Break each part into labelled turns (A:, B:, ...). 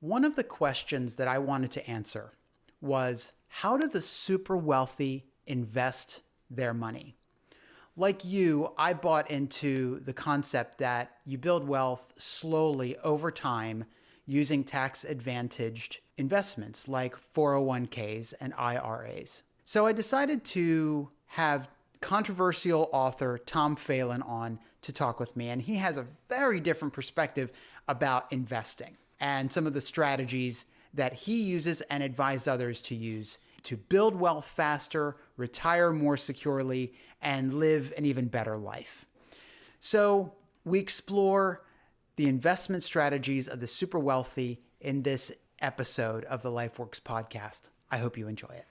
A: One of the questions that I wanted to answer was, how do the super wealthy invest their money? Like you, I bought into the concept that you build wealth slowly over time using tax-advantaged investments like 401ks and IRAs. So I decided to have controversial author Tom Phelan on to talk with me, and he has a very different perspective about investing and some of the strategies that he uses and advised others to use to build wealth faster, retire more securely, and live an even better life. So we explore the investment strategies of the super wealthy in this episode of the LifeWorks podcast. I hope you enjoy it.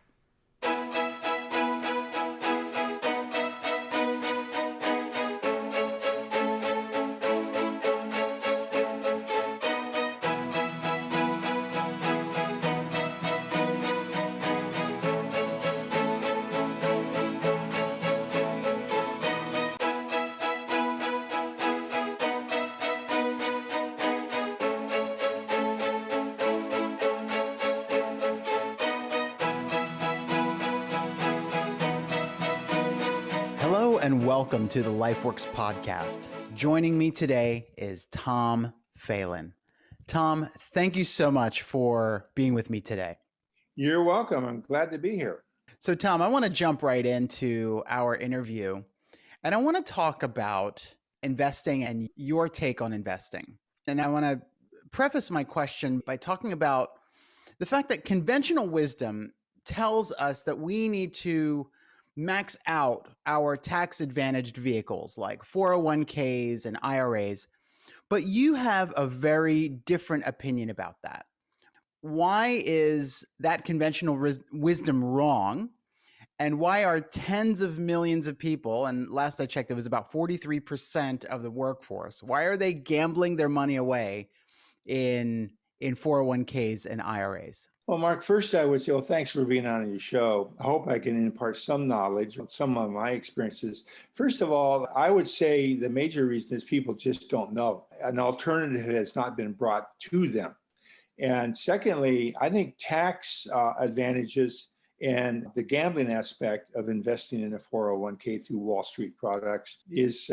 A: Hello and welcome to the LifeWorks podcast. Joining me today is Tom Phelan. Tom, thank you so much for being with me today.
B: You're welcome. I'm glad to be here.
A: So Tom, I want to jump right into our interview, and I want to talk about investing and your take on investing. And I want to preface my question by talking about the fact that conventional wisdom tells us that we need to max out our tax-advantaged vehicles like 401ks and IRAs, but you have a very different opinion about that. Why is that conventional wisdom wrong? And why are tens of millions of people, and last I checked, it was about 43% of the workforce, why are they gambling their money away in 401ks and IRAs?
B: Well, Mark, first I would say, thanks for being on your show. I hope I can impart some knowledge on some of my experiences. First of all, I would say the major reason is people just don't know. An alternative has not been brought to them. And secondly, I think tax advantages and the gambling aspect of investing in a 401k through Wall Street products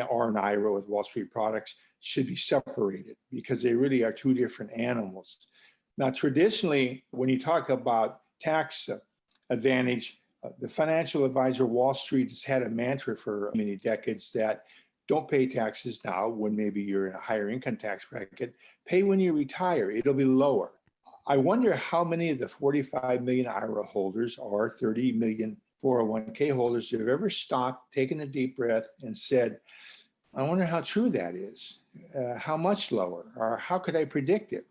B: or an IRA with Wall Street products should be separated because they really are two different animals. Now, traditionally, when you talk about tax advantage, the financial advisor Wall Street has had a mantra for many decades that don't pay taxes now when maybe you're in a higher income tax bracket. Pay when you retire. It'll be lower. I wonder how many of the 45 million IRA holders or 30 million 401k holders have ever stopped, taken a deep breath, and said, I wonder how true that is. How much lower? Or how could I predict it?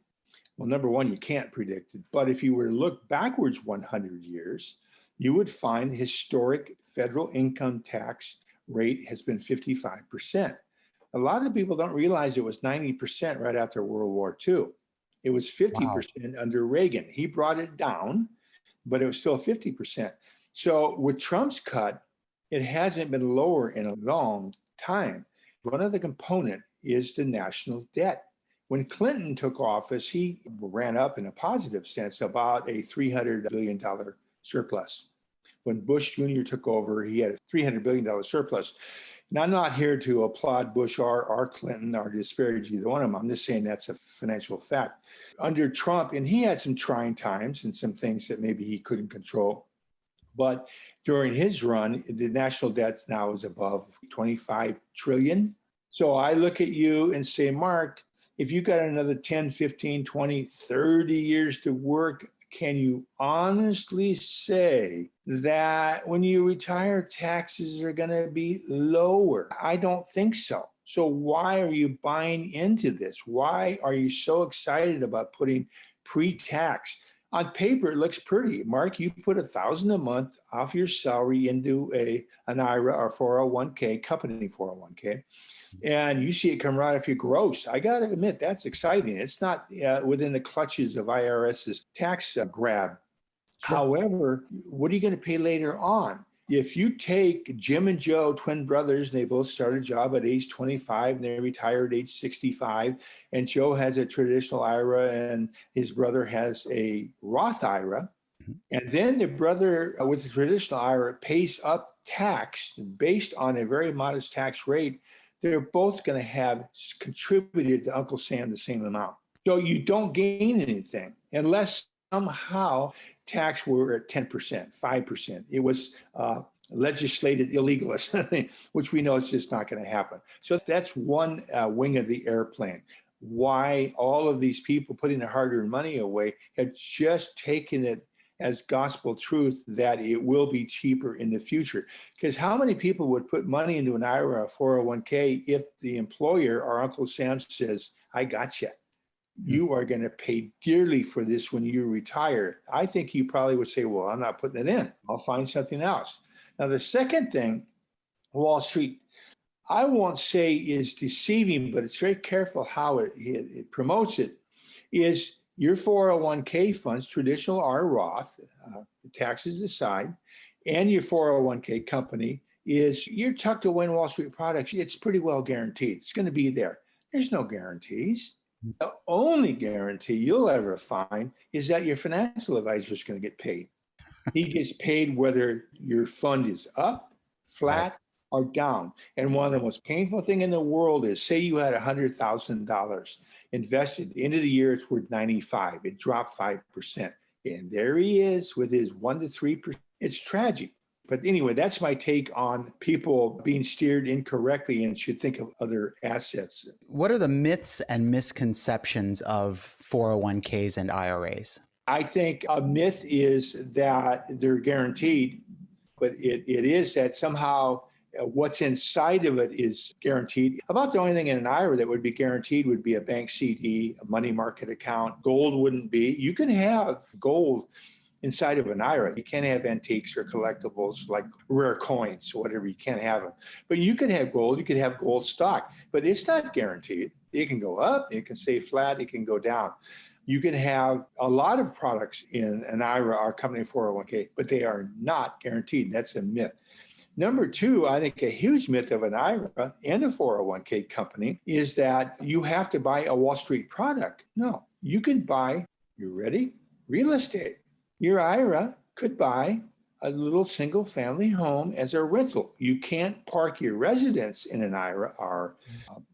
B: Well, number one, you can't predict it. But if you were to look backwards 100 years, you would find historic federal income tax rate has been 55%. A lot of people don't realize it was 90% right after World War II. It was 50% under Reagan. He brought it down, but it was still 50%. So with Trump's cut, it hasn't been lower in a long time. One of the component is the national debt. When Clinton took office, he ran up in a positive sense about a $300 billion surplus. When Bush Jr. took over, he had a $300 billion surplus. And I'm not here to applaud Bush or Clinton or disparage either one of them. I'm just saying that's a financial fact. Under Trump, and he had some trying times and some things that maybe he couldn't control. But during his run, the national debt now is above 25 trillion. So I look at you and say, Mark, if you got another 10, 15, 20, 30 years to work, can you honestly say that when you retire, taxes are going to be lower? I don't think so. So why are you buying into this? Why are you so excited about putting pre-tax? On paper, it looks pretty. Mark, you put $1,000 a month off your salary into an IRA or 401k, company 401k, and you see it come right off your gross. I got to admit, that's exciting. It's not within the clutches of IRS's tax grab. Sure. However, what are you going to pay later on? if you take Jim and Joe, twin brothers, and they both started a job at age 25 and they retired at age 65, and Joe has a traditional IRA and his brother has a Roth IRA, and then the brother with the traditional IRA pays up tax based on a very modest tax rate, they're both going to have contributed to Uncle Sam the same amount. So you don't gain anything unless somehow tax were at 10%, 5%. It was legislated illegal, which we know is just not going to happen. So that's one wing of the airplane. Why all of these people putting their hard-earned money away have just taken it as gospel truth that it will be cheaper in the future. Because how many people would put money into an IRA or 401k if the employer or Uncle Sam says, I got you. You are going to pay dearly for this when you retire. I think you probably would say, well, I'm not putting it in. I'll find something else. Now, the second thing, Wall Street, I won't say is deceiving, but it's very careful how it promotes it, is your 401k funds, traditional or Roth, taxes aside, and your 401k company is you're tucked away in Wall Street products. It's pretty well guaranteed. It's going to be there. There's no guarantees. The only guarantee you'll ever find is that your financial advisor is going to get paid. He gets paid whether your fund is up, flat, or down. And one of the most painful thing in the world is, say you had $100,000 invested. At the end of the year, it's worth 95. It dropped 5%. And there he is with his 1 to 3%. It's tragic. But anyway, that's my take on people being steered incorrectly and should think of other assets.
A: What are the myths and misconceptions of 401ks and IRAs?
B: I think a myth is that they're guaranteed, but it is that somehow what's inside of it is guaranteed. About the only thing in an IRA that would be guaranteed would be a bank CD, a money market account. Gold wouldn't be. You can have gold inside of an IRA. You can't have antiques or collectibles like rare coins or whatever. You can't have them. But you could have gold. You could have gold stock, but it's not guaranteed. It can go up. It can stay flat. It can go down. You can have a lot of products in an IRA or company 401k, but they are not guaranteed. That's a myth. Number two, I think a huge myth of an IRA and a 401k company is that you have to buy a Wall Street product. No, you can buy, you ready? Real estate. Your IRA could buy a little single family home as a rental. You can't park your residence in an IRA or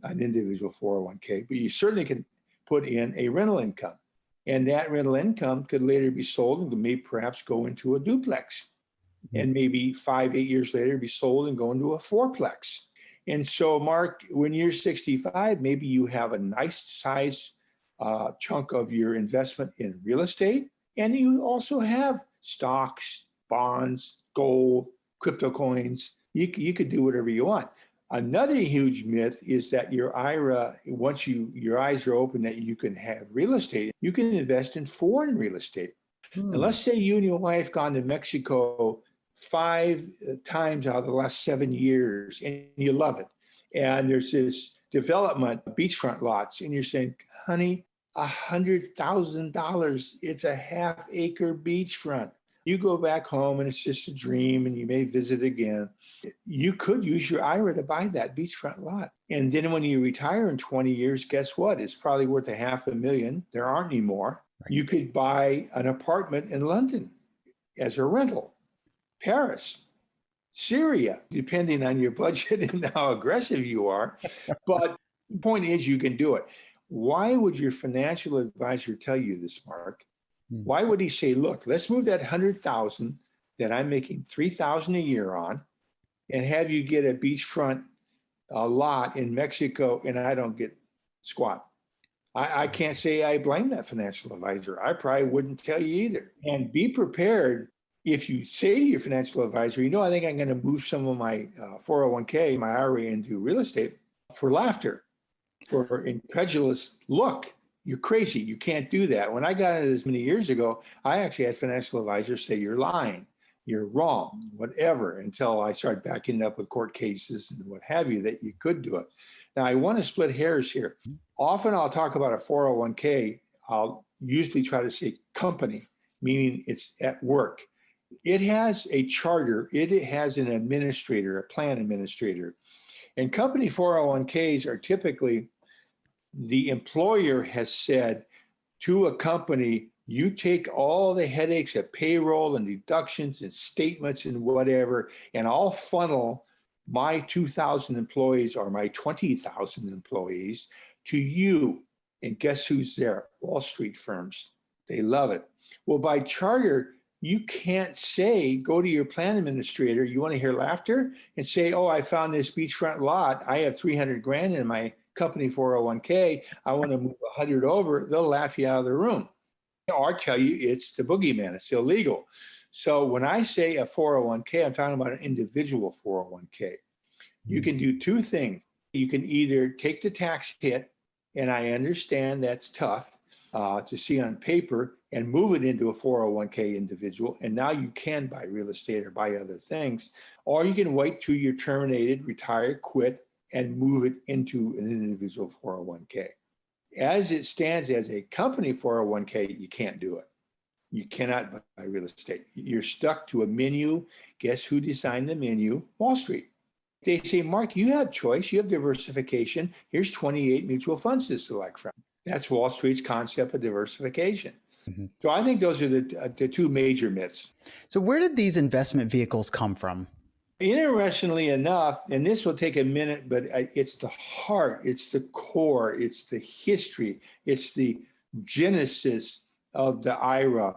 B: an individual 401k, but you certainly can put in a rental income. And that rental income could later be sold and may perhaps go into a duplex. And maybe 5-8 years later be sold and go into a fourplex. And so, Mark, when you're 65, maybe you have a nice size chunk of your investment in real estate. And you also have stocks, bonds, gold, crypto coins. You could do whatever you want. Another huge myth is that your IRA, once your eyes are open that you can have real estate, you can invest in foreign real estate. And let's say you and your wife gone to Mexico 5 times out of the last 7 years and you love it. And there's this development, beachfront lots, and you're saying, honey, $100,000, it's a half-acre beachfront. You go back home and it's just a dream and you may visit again. You could use your IRA to buy that beachfront lot. And then when you retire in 20 years, guess what? It's probably worth $500,000. There aren't any more. Right. You could buy an apartment in London as a rental, Paris, Syria, depending on your budget and how aggressive you are. But the point is you can do it. Why would your financial advisor tell you this, Mark? Why would he say, look, let's move that 100,000 that I'm making 3,000 a year on and have you get a beachfront lot in Mexico and I don't get squat? I can't say I blame that financial advisor. I probably wouldn't tell you either. And be prepared if you say to your financial advisor, I think I'm going to move some of my 401k, my IRA into real estate for laughter, for incredulous look. You're crazy. You can't do that. When I got into this many years ago, I actually had financial advisors say, you're lying, you're wrong, whatever, until I started backing it up with court cases and what have you, that you could do it. Now, I want to split hairs here. Often I'll talk about a 401k. I'll usually try to say company, meaning it's at work. It has a charter, it has an administrator, a plan administrator. And company 401ks are typically, the employer has said to a company, you take all the headaches of payroll and deductions and statements and whatever, and I'll funnel my 2,000 employees or my 20,000 employees to you. And guess who's there? Wall Street firms. They love it. Well, by charter, you can't say, go to your plan administrator, you want to hear laughter, and say, oh, I found this beachfront lot. I have 300 grand in my company 401k. I want to move 100 over. They'll laugh you out of the room. Or tell you it's the boogeyman, it's illegal. So when I say a 401k, I'm talking about an individual 401k. You can do two things. You can either take the tax hit, and I understand that's tough to see on paper, and move it into a 401k individual. And now you can buy real estate or buy other things. Or you can wait till you're terminated, retire, quit, and move it into an individual 401k. As it stands as a company 401k, you can't do it. You cannot buy real estate. You're stuck to a menu. Guess who designed the menu? Wall Street. They say, Mark, you have choice. You have diversification. Here's 28 mutual funds to select from. That's Wall Street's concept of diversification. Mm-hmm. So I think those are the two major myths.
A: So where did these investment vehicles come from?
B: Interestingly enough, and this will take a minute, but it's the heart, it's the core, it's the history, it's the genesis of the IRA.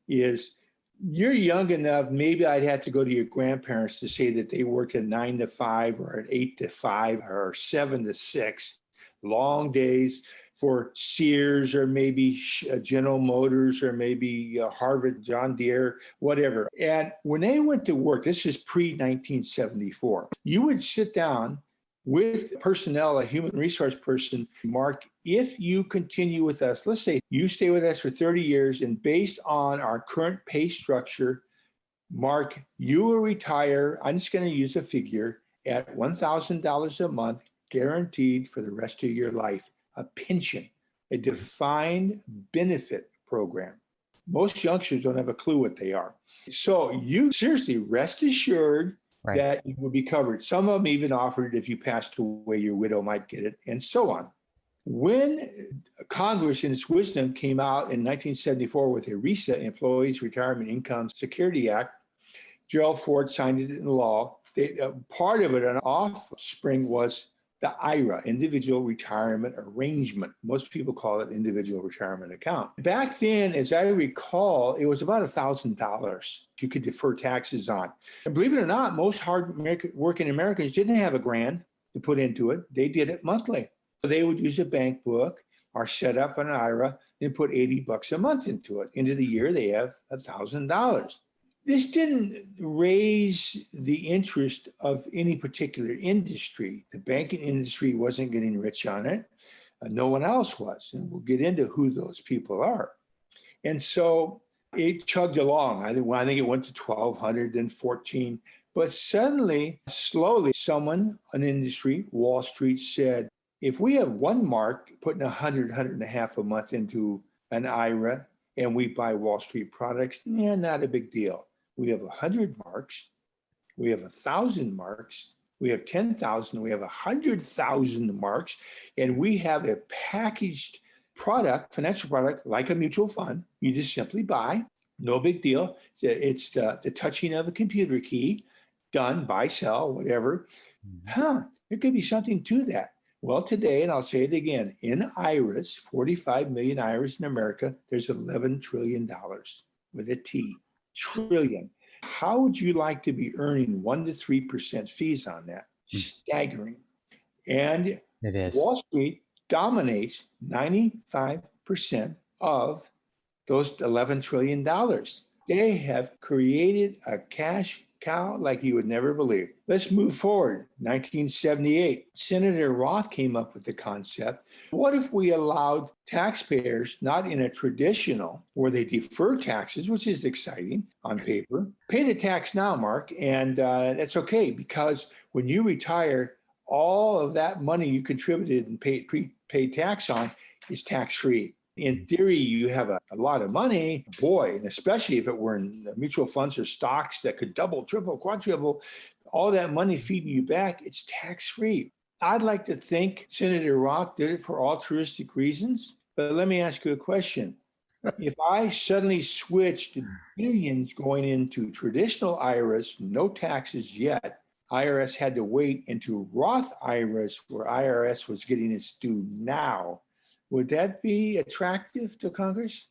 B: Is you're young enough, maybe I'd have to go to your grandparents to say that they worked at 9 to 5 or at 8 to 5 or 7 to 6, long days for Sears or maybe General Motors or maybe Harvard, John Deere, whatever. And when they went to work, this is pre-1974, you would sit down with personnel, a human resource person, Mark, if you continue with us, let's say you stay with us for 30 years, and based on our current pay structure, Mark, you will retire, I'm just going to use a figure, at $1,000 a month, guaranteed for the rest of your life. A pension, a defined benefit program. Most youngsters don't have a clue what they are. So you seriously rest assured that you will be covered. Some of them even offered if you passed away, your widow might get it, and so on. When Congress, in its wisdom, came out in 1974 with a RESA, Employees Retirement Income Security Act, Gerald Ford signed it into law. Part of it, an offspring, was the IRA, Individual Retirement Arrangement. Most people call it Individual Retirement Account. Back then, as I recall, it was about $1,000 you could defer taxes on. And believe it or not, most hard-working Americans didn't have $1,000 to put into it. They did it monthly. They would use a bank book or set up an IRA and put $80 a month into it. Into the year, they have $1,000. This didn't raise the interest of any particular industry. The banking industry wasn't getting rich on it. No one else was. And we'll get into who those people are. And so it chugged along. I think it went to 1,200, then 14. But suddenly, slowly, an industry, Wall Street, said, if we have one Mark putting 100 and a half a month into an IRA and we buy Wall Street products, not a big deal. We have 100 Marks, we have 1,000 Marks, we have 10,000, we have 100,000 Marks, and we have a packaged product, financial product, like a mutual fund. You just simply buy, no big deal. It's the touching of a computer key, done, buy, sell, whatever. There could be something to that. Well, today, and I'll say it again, in IRAs, 45 million IRAs in America, there's $11 trillion with a T. Trillion. How would you like to be earning 1% to 3% fees on that? Staggering. And it is. Wall Street dominates 95% of those $11 trillion. They have created a cash cow like you would never believe. Let's move forward. 1978, Senator Roth came up with the concept. What if we allowed taxpayers, not in a traditional where they defer taxes, which is exciting on paper, pay the tax now, Mark, and that's okay, because when you retire, all of that money you contributed and paid tax on is tax-free. In theory, you have a lot of money, boy, and especially if it were in mutual funds or stocks that could double, triple, quadruple, all that money feeding you back, it's tax-free. I'd like to think Senator Roth did it for altruistic reasons, but let me ask you a question. If I suddenly switched billions going into traditional IRAs, no taxes yet, IRS had to wait into Roth IRAs where IRS was getting its due now. Would that be attractive to Congress?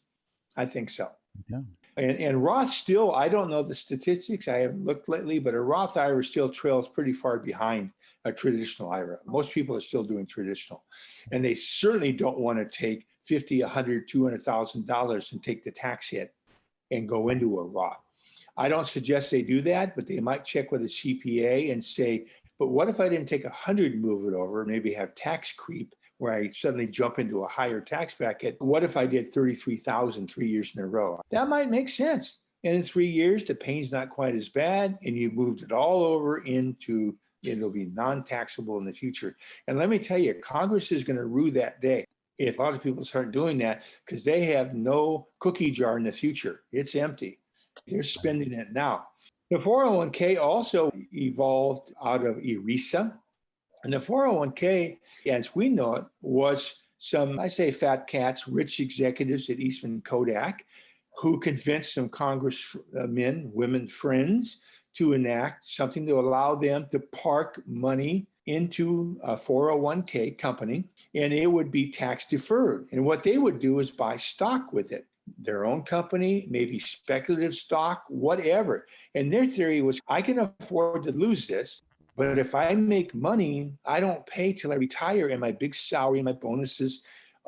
B: I think so.
A: Yeah.
B: And Roth still, I don't know the statistics, I haven't looked lately, but a Roth IRA still trails pretty far behind a traditional IRA. Most people are still doing traditional. And they certainly don't want to take $50, $100, $200,000 and take the tax hit and go into a Roth. I don't suggest they do that, but they might check with a CPA and say, but what if I didn't take 100 and move it over, maybe have tax creep where I suddenly jump into a higher tax bracket? What if I did 33,000 3 years in a row? That might make sense. And in 3 years, the pain's not quite as bad, and you moved it all over into, it'll be non-taxable in the future. And let me tell you, Congress is going to rue that day if a lot of people start doing that, because they have no cookie jar in the future. It's empty. They're spending it now. The 401k also evolved out of ERISA. And the 401k, as we know it, was some, I say fat cats, rich executives at Eastman Kodak, who convinced some congressmen, women friends, to enact something to allow them to park money into a 401k company, and it would be tax deferred. And what they would do is buy stock with it, their own company, maybe speculative stock, whatever. And their theory was, I can afford to lose this, but if I make money, I don't pay till I retire, and my big salary and my bonuses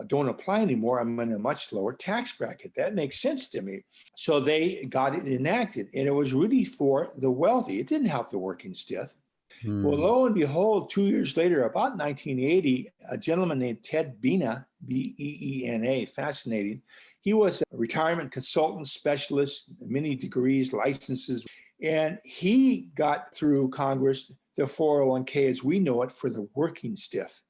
B: don't apply anymore. I'm in a much lower tax bracket. That makes sense to me. So they got it enacted, and it was really for the wealthy. It didn't help the working stiff. Well, lo and behold, 2 years later, about 1980, a gentleman named Ted Beena, B-E-E-N-A, fascinating. He was a retirement consultant specialist, many degrees, licenses, and he got through Congress the 401k as we know it for the working stiff,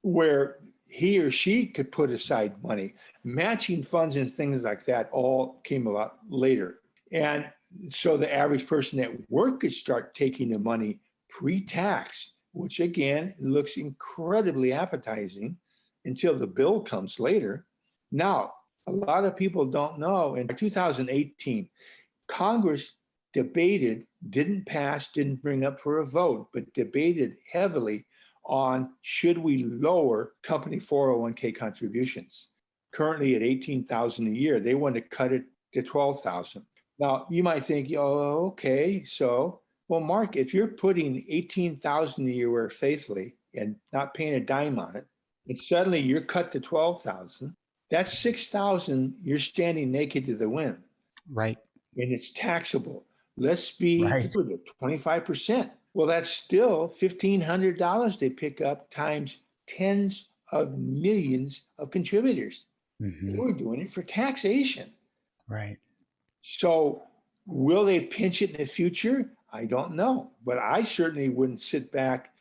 B: where he or she could put aside money. Matching funds and things like that all came about later. And so the average person at work could start taking the money pre-tax, which again looks incredibly appetizing until the bill comes later. Now, a lot of people don't know, in 2018, Congress debated, didn't pass, didn't bring up for a vote, but debated heavily on should we lower company 401k contributions. Currently at $18,000 a year, they want to cut it to $12,000. Now, you might think, oh, okay, so, well, Mark, if you're putting $18,000 a year faithfully and not paying a dime on it, and suddenly you're cut to $12,000, that's $6,000 you're standing naked to the wind.
A: Right.
B: And it's taxable. Let's be
A: Right.
B: 25%. Well, that's still $1,500 they pick up times tens of millions of contributors. They were doing it for taxation.
A: Right.
B: So will they pinch it in the future? I don't know. But I certainly wouldn't sit back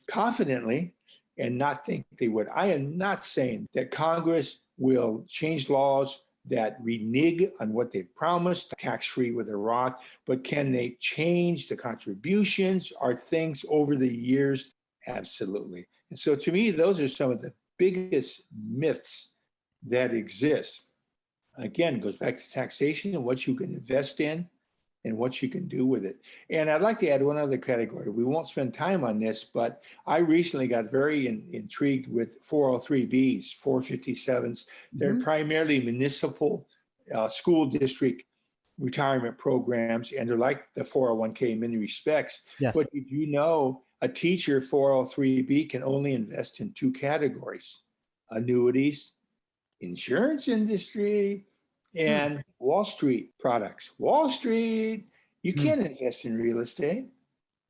B: confidently and not think they would. I am not saying that Congress will change laws that renege on what they've promised, tax-free with a Roth, but can they change the contributions? Are things over the years? Absolutely. And so to me, those are some of the biggest myths that exist. Again, it goes back to taxation and what you can invest in and what you can do with it. And I'd like to add one other category. We won't spend time on this, but I recently got very intrigued with 403Bs, 457s. They're primarily municipal school district retirement programs, and they're like the 401k in many respects.
A: Yes.
B: But did you know a teacher 403B can only invest in two categories: annuities, insurance industry, and Wall Street products. Wall Street, you can't invest in real estate.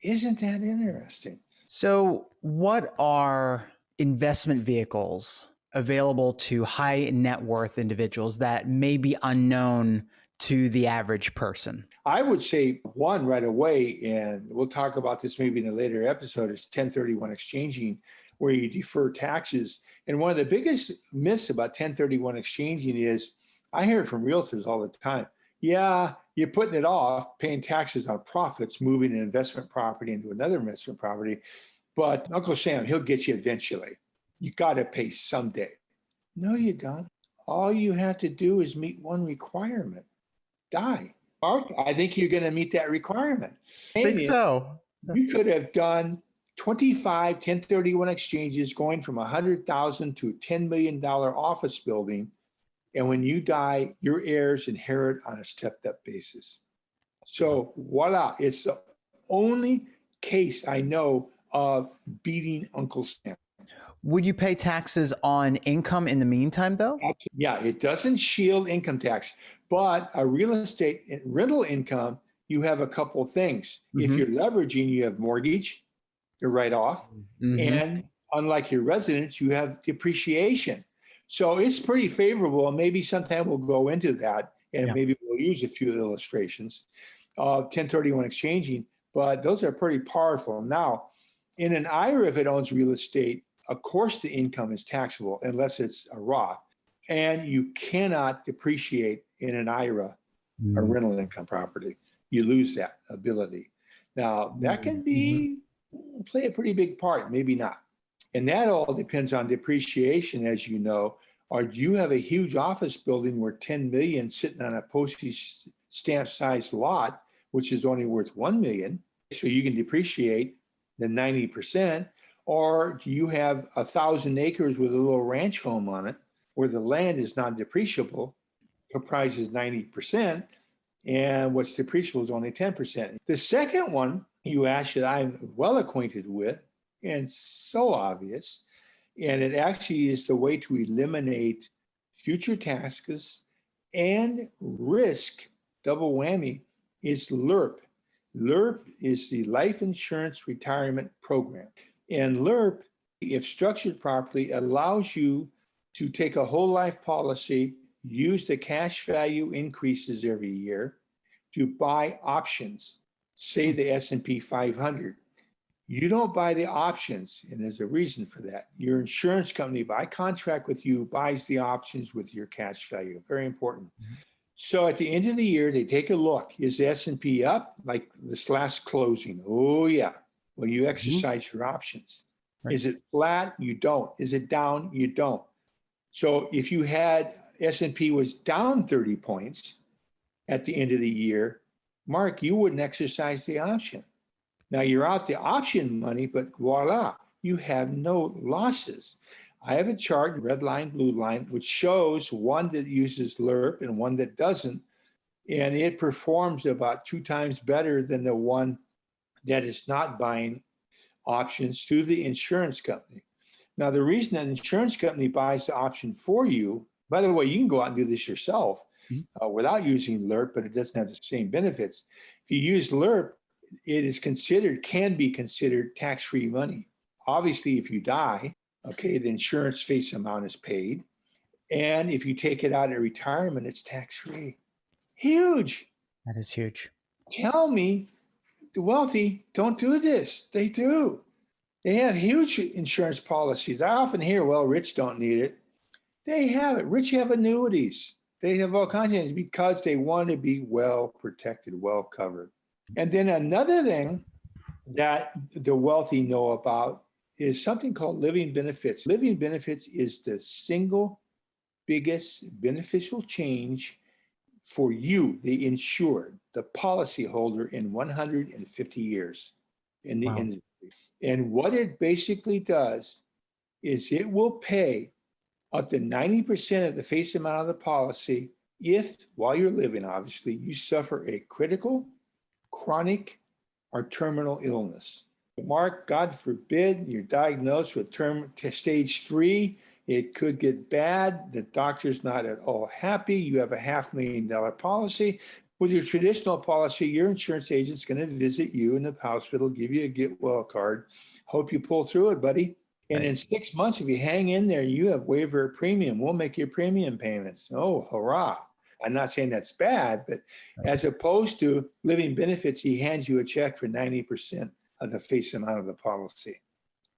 B: Isn't that interesting?
A: So, what are investment vehicles available to high net worth individuals that may be unknown to the average person?
B: I would say one right away, and we'll talk about this maybe in a later episode, is 1031 exchanging, where you defer taxes And one of the biggest myths about 1031 exchanging is, I hear it from realtors all the time. Yeah, you're putting it off, paying taxes on profits, moving an investment property into another investment property. But Uncle Sam, he'll get you eventually. You got to pay someday. No, you don't. All you have to do is meet one requirement: die. Mark, I think you're going to meet that requirement.
A: Think so.
B: You could have done 25 1031 exchanges going from $100,000 to a $10 million office building. And when you die, your heirs inherit on a stepped up basis. So voila, it's the only case I know of beating Uncle Sam.
A: Would you pay taxes on income in the meantime, though?
B: Yeah, it doesn't shield income tax, but a real estate rental income, you have a couple of things. If you're leveraging, you have mortgage, you write off, and unlike your residence, you have depreciation. So it's pretty favorable. Maybe sometime we'll go into that, and maybe we'll use a few illustrations of 1031 exchanging, but those are pretty powerful. Now, in an IRA, if it owns real estate, of course the income is taxable unless it's a Roth, and you cannot depreciate in an IRA, a rental income property. You lose that ability. Now, that can play a pretty big part, maybe not. And that all depends on depreciation, as you know. Or do you have a huge office building where 10 million sitting on a postage stamp sized lot, which is only worth 1 million, so you can depreciate the 90%? Or do you have 1,000 acres with a little ranch home on it where the land is non-depreciable, comprises 90%, and what's depreciable is only 10%? The second one you asked that I'm well acquainted with, and so obvious, and it actually is the way to eliminate future taxes and risk, double whammy, is LIRP. LIRP is the Life Insurance Retirement Program. And LIRP, if structured properly, allows you to take a whole life policy, use the cash value increases every year to buy options, say the S&P 500. You don't buy the options, and there's a reason for that. Your insurance company, by contract with you, buys the options with your cash value. Very important. So at the end of the year, they take a look. Is the S&P up like this last closing? Oh, yeah. Well, you exercise your options. Right. Is it flat? You don't. Is it down? You don't. So if you had S&P was down 30 points at the end of the year, Mark, you wouldn't exercise the option. Now you're out the option money, but voila, you have no losses. I have a chart, red line, blue line, which shows one that uses LIRP and one that doesn't. And it performs about 2 times better than the one that is not buying options through the insurance company. Now, the reason an insurance company buys the option for you, by the way, you can go out and do this yourself without using LIRP, but it doesn't have the same benefits. If you use LIRP, it is considered, can be considered tax-free money. Obviously, if you die, okay, the insurance face amount is paid. And if you take it out at retirement, it's tax-free. Huge.
A: That is huge.
B: Tell me the wealthy don't do this. They do. They have huge insurance policies. I often hear, well, rich don't need it. They have it. Rich have annuities. They have all kinds of things because they want to be well protected, well covered. And then another thing that the wealthy know about is something called living benefits. Living benefits is the single biggest beneficial change for you, the insured, the policyholder, in 150 years in the industry. And what it basically does is it will pay up to 90% of the face amount of the policy if, while you're living, obviously, you suffer a critical, chronic, or terminal illness. Mark, God forbid, you're diagnosed with stage 3. It could get bad. The doctor's not at all happy. You have a $500,000 policy. With your traditional policy, your insurance agent's going to visit you in the hospital, give you a get well card. Hope you pull through it, buddy. And in 6 months, if you hang in there, you have waiver of premium. We'll make your premium payments. Oh, hurrah. I'm not saying that's bad, but as opposed to living benefits, he hands you a check for 90% of the face amount of the policy.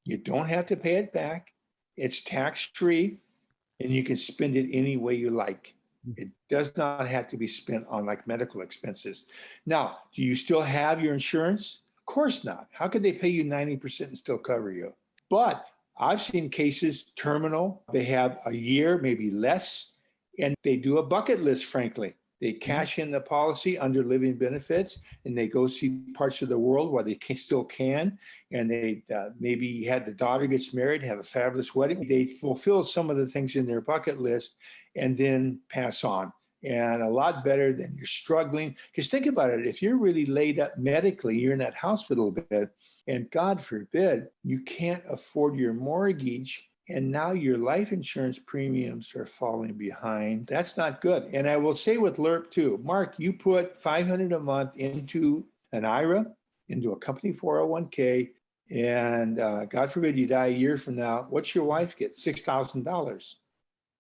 B: You don't have to pay it back. It's tax-free, and you can spend it any way you like. It does not have to be spent on like medical expenses. Now, do you still have your insurance? Of course not. How could they pay you 90% and still cover you? But I've seen cases terminal, they have a year, maybe less, and they do a bucket list, frankly. They cash in the policy under living benefits and they go see parts of the world where they still can. And they maybe had the daughter gets married, have a fabulous wedding. They fulfill some of the things in their bucket list and then pass on. And a lot better than you're struggling. Because think about it, if you're really laid up medically, you're in that hospital bed, and God forbid, you can't afford your mortgage, and now your life insurance premiums are falling behind. That's not good. And I will say with LIRP too, Mark, you put $500 a month into an IRA, into a company 401k, and God forbid you die a year from now, what's your wife get? $6,000.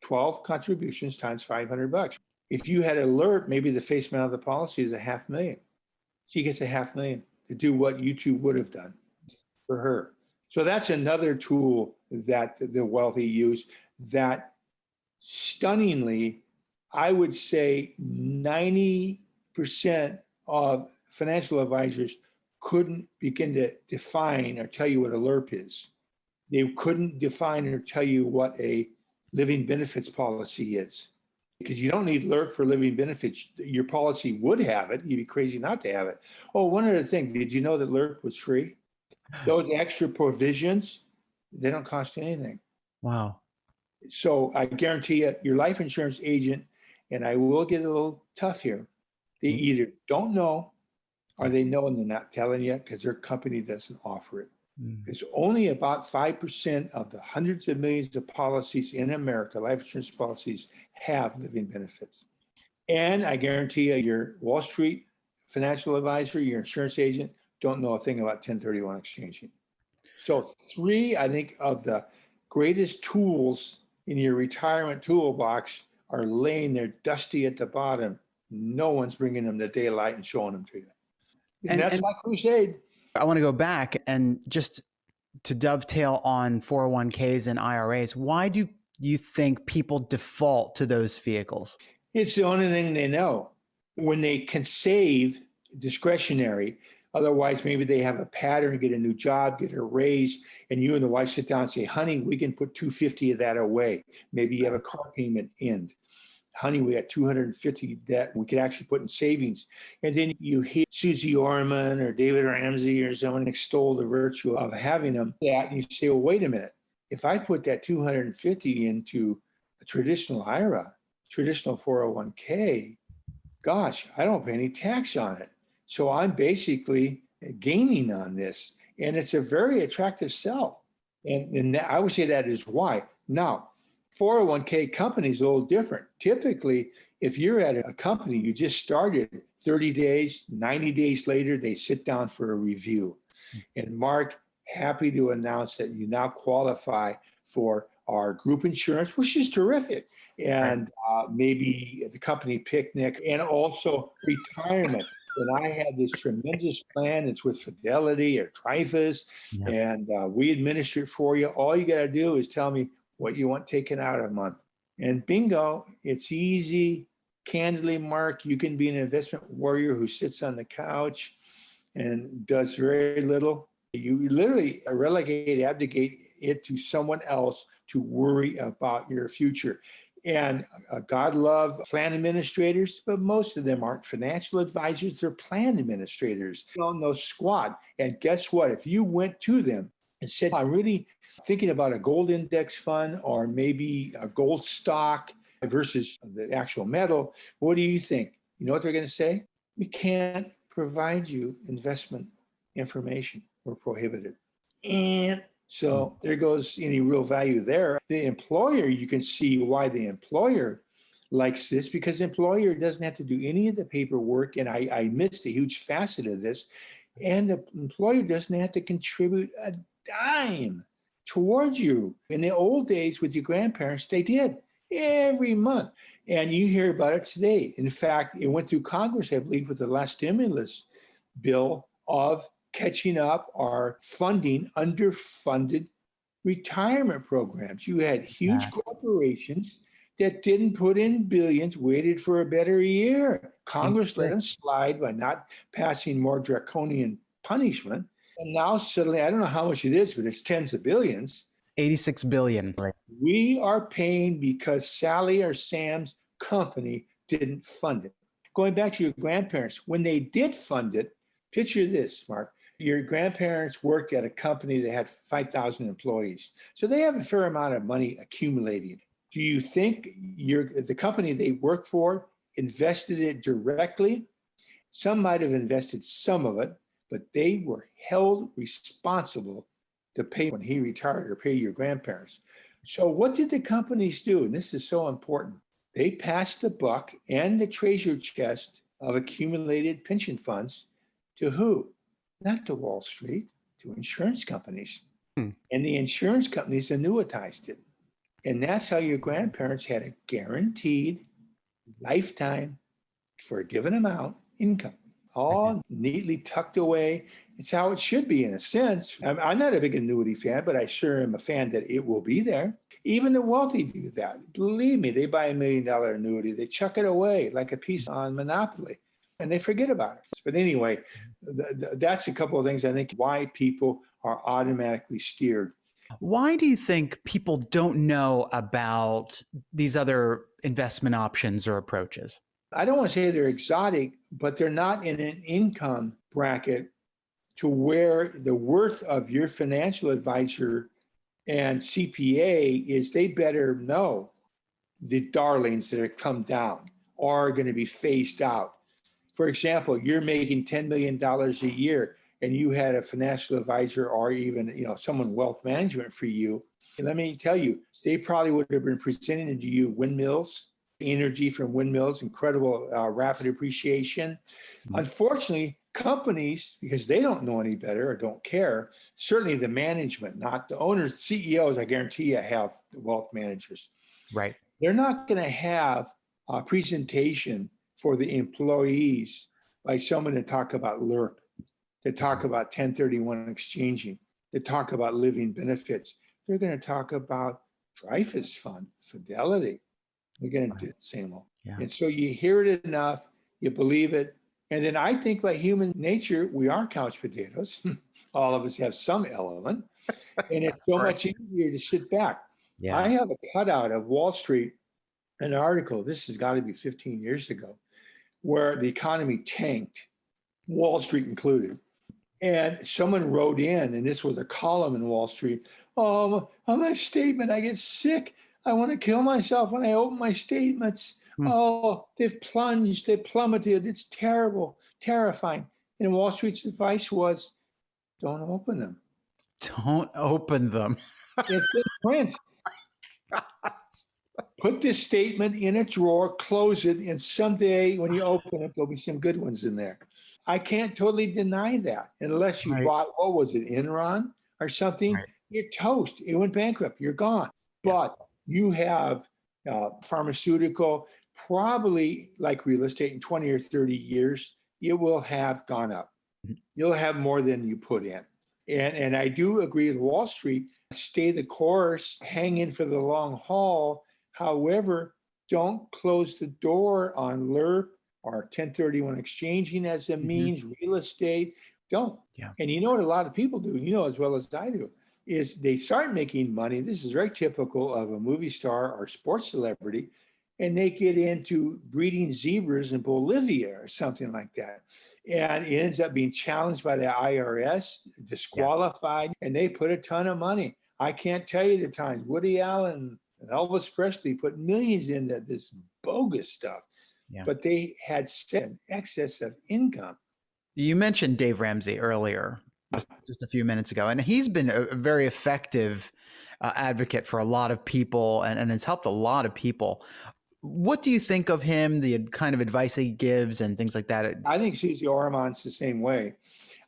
B: 12 contributions times $500. If you had a LIRP, maybe the face amount of the policy is $500,000. She gets $500,000 to do what you two would have done for her. So that's another tool that the wealthy use that stunningly, I would say 90% of financial advisors couldn't begin to define or tell you what a LIRP is. They couldn't define or tell you what a living benefits policy is. Because you don't need LIRP for living benefits. Your policy would have it. You'd be crazy not to have it. Oh, one other thing. Did you know that LIRP was free? Those extra provisions, they don't cost anything.
A: Wow.
B: So I guarantee you, your life insurance agent, and I will get a little tough here, they either don't know or they know and they're not telling you because their company doesn't offer it. It's only about 5% of the hundreds of millions of policies in America, life insurance policies, have living benefits. And I guarantee you, your Wall Street financial advisor, your insurance agent, don't know a thing about 1031 exchanging. So 3, I think, of the greatest tools in your retirement toolbox are laying there dusty at the bottom. No one's bringing them to daylight and showing them to you. And that's my crusade.
A: I want to go back and just to dovetail on 401ks and IRAs. Why do you think people default to those vehicles?
B: It's the only thing they know. When they can save discretionary, otherwise maybe they have a pattern, get a new job, get a raise, and you and the wife sit down and say, honey, we can put $250 of that away. Maybe you have a car payment in. Honey, we got $250 that we could actually put in savings. And then you hear Suze Orman or David Ramsey or someone extol the virtue of having them. That and you say, well, wait a minute. If I put that $250 into a traditional IRA, traditional 401k, gosh, I don't pay any tax on it. So I'm basically gaining on this. And it's a very attractive sell. And I would say that is why. Now, 401k company is a little different. Typically, if you're at a company, you just started 30 days, 90 days later, they sit down for a review. And Mark, happy to announce that you now qualify for our group insurance, which is terrific. And maybe the company picnic and also retirement. And I have this tremendous plan. It's with Fidelity or Trifas, and we administer it for you. All you got to do is tell me what you want taken out a month. And bingo, it's easy. Candidly, Mark, you can be an investment warrior who sits on the couch and does very little. You literally abdicate it to someone else to worry about your future. And God love plan administrators, but most of them aren't financial advisors. They're plan administrators. They don't know squat. And guess what? If you went to them and said, I'm really thinking about a gold index fund or maybe a gold stock versus the actual metal, what do you think? You know what they're going to say? We can't provide you investment information. We're prohibited. And so there goes any real value there. The employer, you can see why the employer likes this, because the employer doesn't have to do any of the paperwork. And I missed a huge facet of this. And the employer doesn't have to contribute a dime towards you. In the old days with your grandparents, they did every month. And you hear about it today. In fact, it went through Congress, I believe, with the last stimulus bill of catching up our funding underfunded retirement programs. You had huge
A: Exactly.
B: corporations that didn't put in billions, waited for a better year. Congress let
A: Exactly.
B: them slide by not passing more draconian punishment. And now suddenly, I don't know how much it is, but it's tens of billions.
A: 86 billion. Right.
B: We are paying because Sally or Sam's company didn't fund it. Going back to your grandparents, when they did fund it, picture this, Mark. Your grandparents worked at a company that had 5,000 employees. So they have a fair amount of money accumulating. Do you think the company they worked for invested it directly? Some might have invested some of it, but they were held responsible to pay when he retired or pay your grandparents. So what did the companies do? And this is so important. They passed the buck and the treasure chest of accumulated pension funds to who? Not to Wall Street, to insurance companies.
A: Hmm.
B: And the insurance companies annuitized it. And that's how your grandparents had a guaranteed lifetime for a given amount income, all neatly tucked away. It's how it should be in a sense. I'm not a big annuity fan, but I sure am a fan that it will be there. Even the wealthy do that. Believe me, they buy $1 million annuity, they chuck it away like a piece on Monopoly, and they forget about it. But anyway, that's a couple of things I think why people are automatically steered.
A: Why do you think people don't know about these other investment options or approaches?
B: I don't want to say they're exotic, but they're not in an income bracket to where the worth of your financial advisor and CPA is they better know the darlings that have come down are going to be phased out. For example, you're making $10 million a year and you had a financial advisor or even someone wealth management for you. And let me tell you, they probably would have been presenting to you windmills, energy from windmills, incredible rapid appreciation.
A: Mhm.
B: Unfortunately, companies, because they don't know any better or don't care, certainly the management, not the owners, CEOs, I guarantee you have wealth managers.
A: Right.
B: They're not going to have a presentation for the employees by someone to talk about LIRP, to talk about 1031 exchanging, to talk about living benefits. They're going to talk about Dreyfus Fund, Fidelity. They're going to do the same old.
A: Yeah.
B: And so you hear it enough, you believe it. And then I think by human nature, we are couch potatoes. All of us have some element. And it's so much easier to sit back.
A: Yeah.
B: I have a cutout of Wall Street, an article, this has got to be 15 years ago, where the economy tanked, Wall Street included. And someone wrote in, and this was a column in Wall Street, on my statement, I get sick. I want to kill myself when I open my statements.
A: Hmm.
B: Oh, they've plunged, they plummeted. It's terrible, terrifying. And Wall Street's advice was, don't open them.
A: Don't open them.
B: It's in print. Put this statement in a drawer, close it, and someday when you open it, there'll be some good ones in there. I can't totally deny that unless you
A: Right.
B: bought, what was it, Enron or something?
A: Right.
B: You're toast. It went bankrupt. You're gone.
A: Yeah.
B: But you have pharmaceutical, probably like real estate in 20 or 30 years, it will have gone up.
A: Mhm.
B: You'll have more than you put in. And I do agree with Wall Street, stay the course, hang in for the long haul. However, don't close the door on LIRP or 1031 exchanging as a means, real estate. Don't.
A: Yeah.
B: And you know what a lot of people do, as well as I do, is they start making money. This is very typical of a movie star or sports celebrity, and they get into breeding zebras in Bolivia or something like that. And it ends up being challenged by the IRS, disqualified, and they put a ton of money. I can't tell you the times Woody Allen and Elvis Presley put millions into this bogus stuff, but they had an excess of income.
A: You mentioned Dave Ramsey earlier, just a few minutes ago, and he's been a very effective advocate for a lot of people and has helped a lot of people. What do you think of him, the kind of advice he gives and things like that?
B: I think Suze Orman's the same way.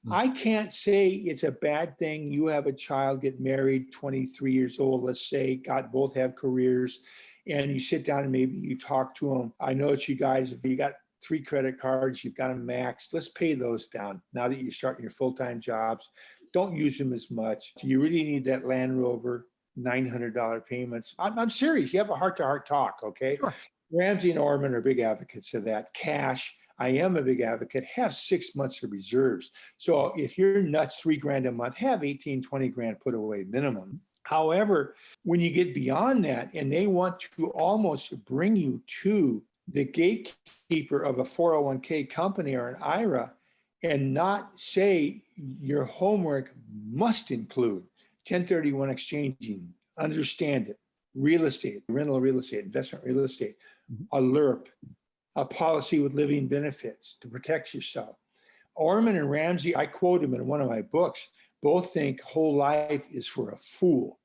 B: I can't say it's a bad thing. You have a child, get married, 23 years old, let's say, both have careers, and you sit down and maybe you talk to them. I know it's you guys, if you got 3 credit cards, you've got them maxed. Let's pay those down now that you're starting your full-time jobs. Don't use them as much. Do you really need that Land Rover? $900 payments. I'm serious. You have a heart-to-heart talk, okay?
A: Sure.
B: Ramsey and Orman are big advocates of that. Cash, I am a big advocate. Have 6 months of reserves. So if you're nuts, $3,000 a month, have 18, 20 grand put away minimum. However, when you get beyond that and they want to almost bring you to the gatekeeper of a 401k company or an IRA and not say your homework must include 1031 exchanging, understand it, real estate, rental real estate, investment real estate, a LIRP, a policy with living benefits to protect yourself. Orman and Ramsey, I quote him in one of my books, both think whole life is for a fool.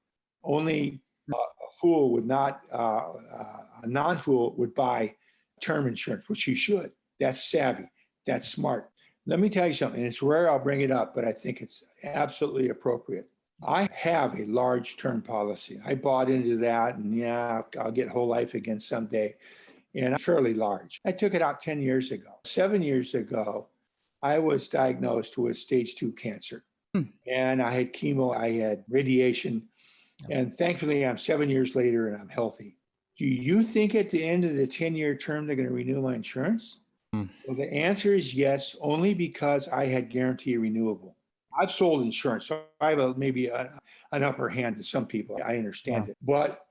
B: Only a fool would not, a non-fool would buy term insurance, which you should. That's savvy. That's smart. Let me tell you something. It's rare I'll bring it up, but I think it's absolutely appropriate. I have a large term policy. I bought into that, and yeah, I'll get whole life again someday. And I'm fairly large. I took it out 10 years ago. 7 years ago, I was diagnosed with stage 2 cancer. And I had chemo, I had radiation. And thankfully, I'm 7 years later and I'm healthy. Do you think at the end of the 10-year term, they're going to renew my insurance? Well, the answer is yes, only because I had guarantee renewable. I've sold insurance, so I have maybe an upper hand to some people. I understand it. But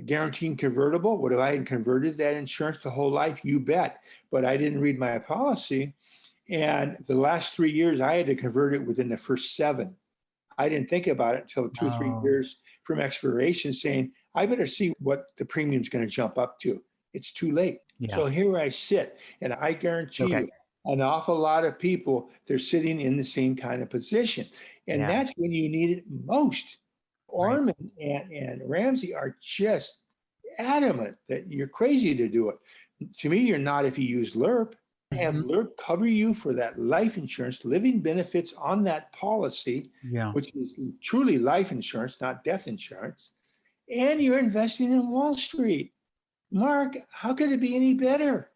B: guaranteeing convertible, what if I had converted that insurance to whole life? You bet. But I didn't read my policy. And the last 3 years, I had to convert it within the first 7. I didn't think about it until 2 or 3 years from expiration, saying, I better see what the premium's going to jump up to. It's too late. Yeah. So here I sit, and I guarantee you, an awful lot of people, they're sitting in the same kind of position. And that's when you need it most. Orman and Ramsey are just adamant that you're crazy to do it. To me, you're not if you use LIRP. Have LIRP cover you for that life insurance, living benefits on that policy, which is truly life insurance, not death insurance. And you're investing in Wall Street. Mark, how could it be any better?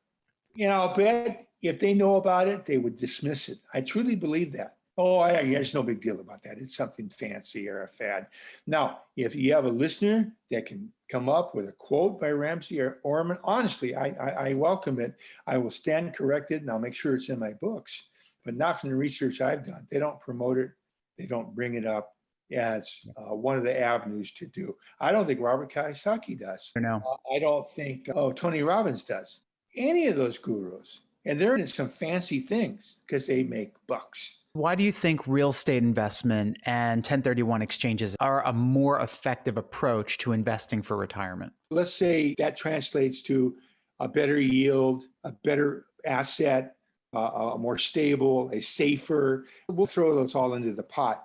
B: I'll bet if they know about it, they would dismiss it. I truly believe that. There's no big deal about that. It's something fancy or a fad. Now, if you have a listener that can come up with a quote by Ramsey or Orman, honestly, I welcome it. I will stand corrected, and I'll make sure it's in my books, but not from the research I've done. They don't promote it. They don't bring it up as one of the avenues to do. I don't think Robert Kiyosaki does.
A: No.
B: I don't think Tony Robbins does. Any of those gurus. And they're into some fancy things because they make bucks.
A: Why do you think real estate investment and 1031 exchanges are a more effective approach to investing for retirement?
B: Let's say that translates to a better yield, a better asset, a more stable, a safer. We'll throw those all into the pot.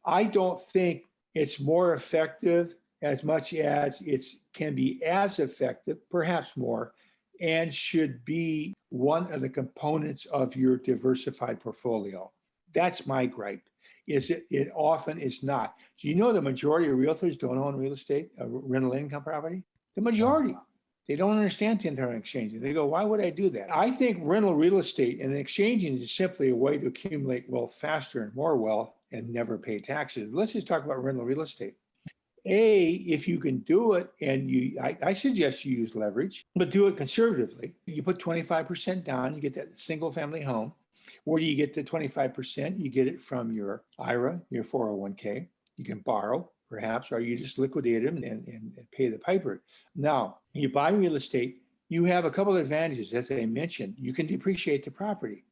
B: I don't think it's more effective as much as it can be as effective, perhaps more, and should be one of the components of your diversified portfolio. That's my gripe. It often is not. Do you know the majority of realtors don't own real estate, rental income property? The majority. They don't understand 1031 exchanging. They go, why would I do that? I think rental real estate and exchanging is simply a way to accumulate wealth faster and more wealth and never pay taxes. Let's just talk about rental real estate. If you can do it, and I suggest you use leverage, but do it conservatively. You put 25% down, you get that single family home. Where do you get the 25%? You get it from your IRA, your 401k. You can borrow, perhaps, or you just liquidate them and pay the piper. Now, you buy real estate, you have a couple of advantages. As I mentioned, you can depreciate the property.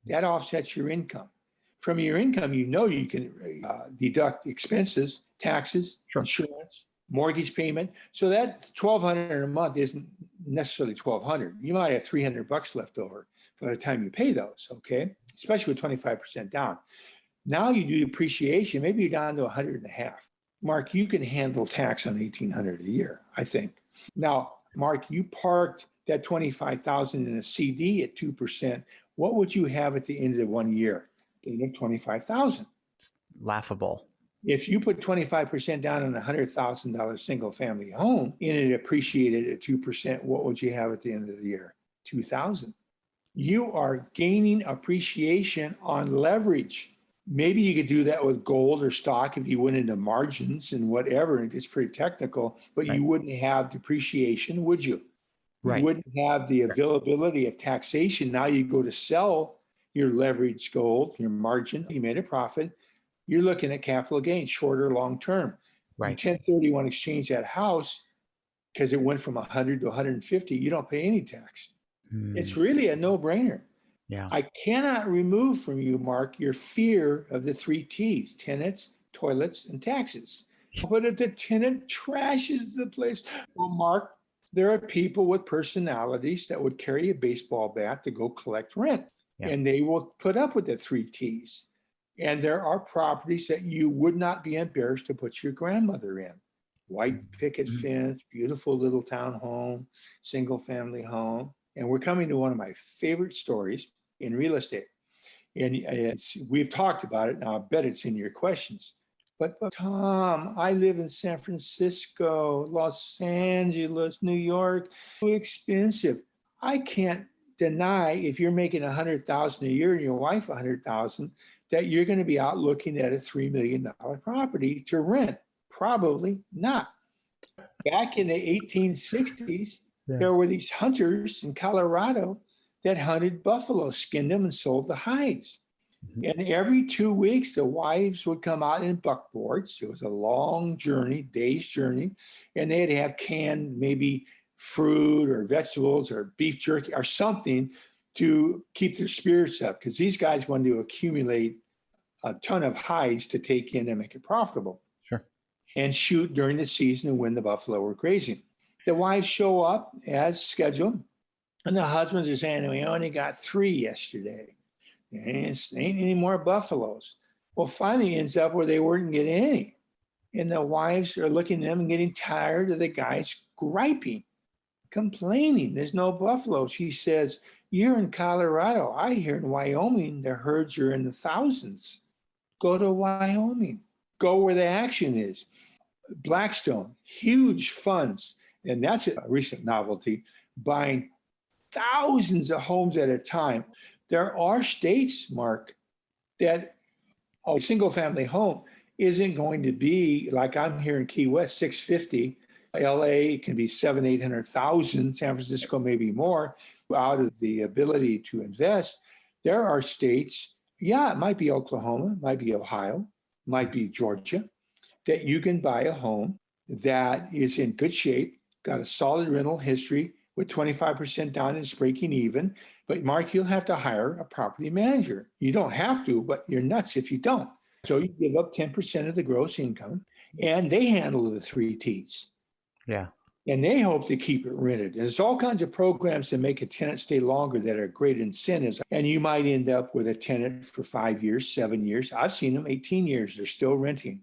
B: That offsets your income. From your income, you can deduct expenses, taxes, insurance, mortgage payment. So that $1,200 a month isn't necessarily $1,200. You might have $300 left over by the time you pay those, okay? Especially with 25% down. Now you do depreciation, maybe you're down to $100.50. Mark, you can handle tax on $1,800 a year, I think. Now, Mark, you parked that $25,000 in a CD at 2%. What would you have at the end of 1 year? You'd have $25,000.
A: Laughable.
B: If you put 25% down on a $100,000 single family home and it appreciated at 2%, what would you have at the end of the year? $2,000. You are gaining appreciation on leverage. Maybe you could do that with gold or stock if you went into margins and whatever, and it gets pretty technical, but
A: Right.
B: you wouldn't have depreciation, would you? You
A: Right.
B: wouldn't have the availability of taxation. Now you go to sell your leveraged gold, your margin, you made a profit. You're looking at capital gains, shorter, long term. You
A: Right.
B: 1031 exchange that house because it went from 100 to 150, you don't pay any tax. It's really a no-brainer.
A: Yeah.
B: I cannot remove from you, Mark, your fear of the 3 T's: tenants, toilets, and taxes. But if the tenant trashes the place, well, Mark, there are people with personalities that would carry a baseball bat to go collect rent, and they will put up with the 3 T's. And there are properties that you would not be embarrassed to put your grandmother in. White picket fence, beautiful little townhome, single family home. And we're coming to one of my favorite stories in real estate. And we've talked about it. Now, I bet it's in your questions. But Tom, I live in San Francisco, Los Angeles, New York. Too expensive. I can't deny if you're making $100,000 a year and your wife $100,000 that you're going to be out looking at a $3 million property to rent. Probably not. Back in the 1860s, there were these hunters in Colorado that hunted buffalo, skinned them, and sold the hides. And every 2 weeks, the wives would come out in buckboards. It was a long journey, day's journey, and they'd have canned maybe fruit or vegetables or beef jerky or something to keep their spirits up, because these guys wanted to accumulate a ton of hides to take in and make it profitable.
A: Sure.
B: And shoot during the season when the buffalo were grazing. The wives show up as scheduled, and the husbands are saying, we only got 3 yesterday. There ain't any more buffaloes. Well, finally ends up where they weren't getting any. And the wives are looking at them and getting tired of the guys griping, complaining. There's no buffalo. She says, you're in Colorado. I hear in Wyoming, the herds are in the thousands. Go to Wyoming. Go where the action is. Blackstone, huge funds, and that's a recent novelty, buying thousands of homes at a time. There are states, Mark, that a single family home isn't going to be like I'm here in Key West, 650. LA can be 700,000-800,000. San Francisco maybe more. Out of the ability to invest, there are states, it might be Oklahoma, might be Ohio, might be Georgia, that you can buy a home that is in good shape, got a solid rental history with 25% down and it's breaking even. But Mark, you'll have to hire a property manager. You don't have to, but you're nuts if you don't. So you give up 10% of the gross income and they handle the 3 T's.
A: Yeah.
B: And they hope to keep it rented. There's all kinds of programs to make a tenant stay longer that are great incentives. And you might end up with a tenant for 5 years, 7 years. I've seen them 18 years. They're still renting.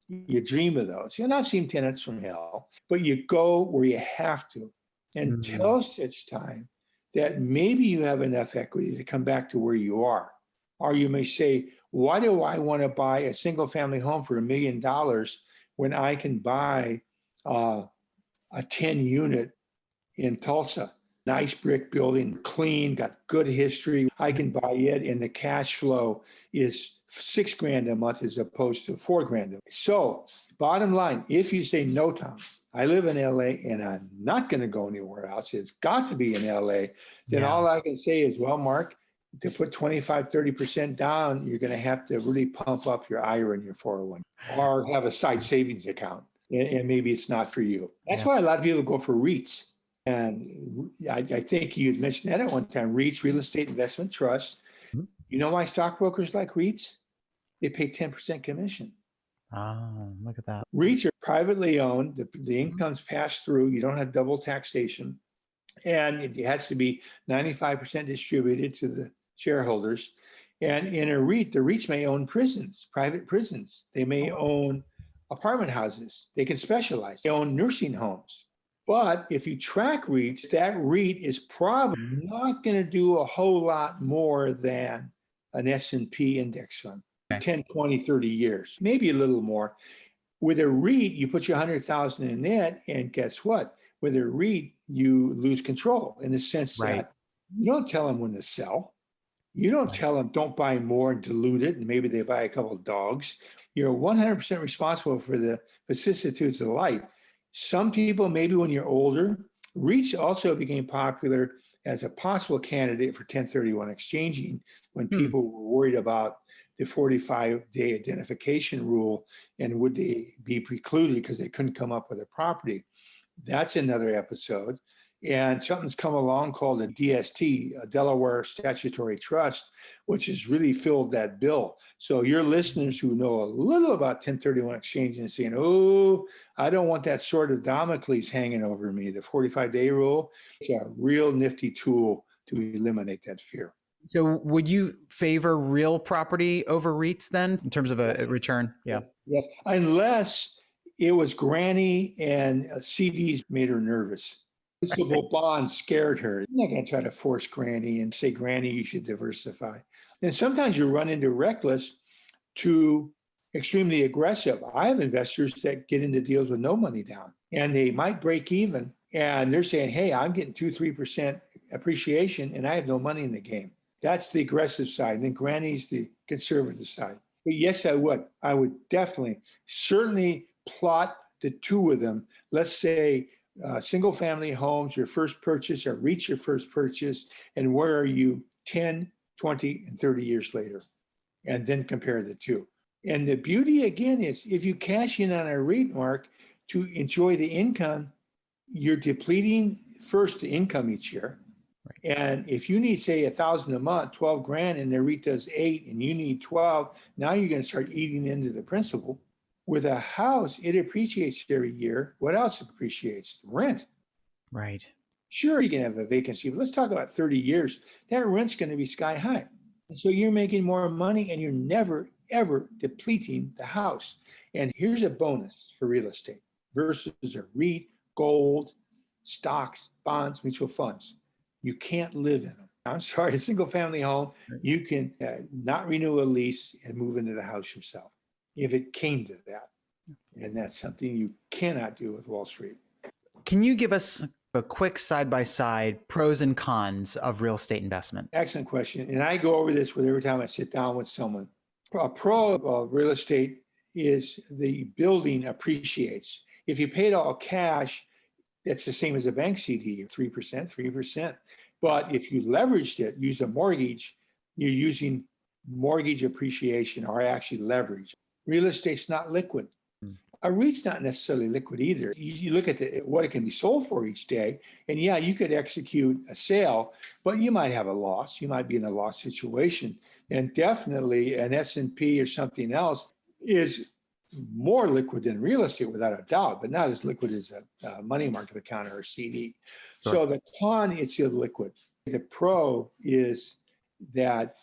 B: You dream of those. And I've seen tenants from hell, but you go where you have to until such time that maybe you have enough equity to come back to where you are. Or you may say, why do I want to buy a single family home for $1 million when I can buy a 10 unit in Tulsa? Nice brick building, clean, got good history. I can buy it, and the cash flow is $6,000 a month as opposed to $4,000. So, bottom line, if you say no, Tom, I live in LA and I'm not going to go anywhere else, it's got to be in LA, then all I can say is, well, Mark, to put 25, 30% down, you're going to have to really pump up your IRA and your 401 or have a side savings account. And maybe it's not for you. That's why a lot of people go for REITs. And I think you had mentioned that at one time, REITs, real estate investment trusts. You know why stockbrokers like REITs? They pay 10% commission.
A: Oh, look at that.
B: REITs are privately owned. The income's passed through. You don't have double taxation. And it has to be 95% distributed to the shareholders. And in a REIT, the REITs may own prisons, private prisons. They may own apartment houses. They can specialize. They own nursing homes. But if you track REITs, that REIT is probably not going to do a whole lot more than an S&P index fund, 10, 20, 30 years, maybe a little more. With a REIT, you put your 100,000 in it, and guess what? With a REIT, you lose control in the sense that you don't tell them when to sell. You don't tell them don't buy more and dilute it, and maybe they buy a couple of dogs. You're 100% responsible for the vicissitudes of life. Some people, maybe when you're older, REITs also became popular as a possible candidate for 1031 exchanging when people were worried about the 45-day identification rule and would they be precluded because they couldn't come up with a property. That's another episode. And something's come along called a DST, a Delaware Statutory Trust, which has really filled that bill. So your listeners who know a little about 1031 exchange and saying, oh, I don't want that sword of Damocles hanging over me, the 45-day rule, it's a real nifty tool to eliminate that fear.
A: So would you favor real property over REITs then in terms of a return? Yeah.
B: Yes, unless it was Granny and CDs made her nervous. Municipal bonds scared her. I'm not going to try to force Granny and say, Granny, you should diversify. And sometimes you run into reckless to extremely aggressive. I have investors that get into deals with no money down and they might break even. And they're saying, hey, I'm getting 2-3% appreciation and I have no money in the game. That's the aggressive side. And then Granny's the conservative side. But yes, I would. I would definitely, certainly plot the two of them. Let's say single family homes, your first purchase, or REITs your first purchase, and where are you 10, 20, and 30 years later? And then compare the two. And the beauty again is if you cash in on a REIT, Mark, to enjoy the income, you're depleting first the income each year. Right. And if you need, say, $1,000 a month, 12 grand, and the REIT does 8, and you need 12, now you're going to start eating into the principal. With a house, it appreciates every year. What else appreciates? Rent.
A: Right.
B: Sure, you can have a vacancy, but let's talk about 30 years. That rent's going to be sky high. And so you're making more money and you're never, ever depleting the house. And here's a bonus for real estate versus a REIT, gold, stocks, bonds, mutual funds. You can't live in them. I'm sorry, a single family home, you can not renew a lease and move into the house yourself if it came to that. And that's something you cannot do with Wall Street.
A: Can you give us a quick side-by-side pros and cons of real estate investment?
B: Excellent question. And I go over this with every time I sit down with someone. A pro of real estate is the building appreciates. If you paid all cash, that's the same as a bank CD, 3%, 3%. But if you leveraged it, use a mortgage, you're using mortgage appreciation or actually leverage. Real estate's not liquid. A REIT's not necessarily liquid either. You look at what it can be sold for each day, and yeah, you could execute a sale, but you might have a loss. You might be in a loss situation. And definitely an S&P or something else is more liquid than real estate without a doubt, but not as liquid as a money market account or a CD. Sure. So the con, it's illiquid. The pro is that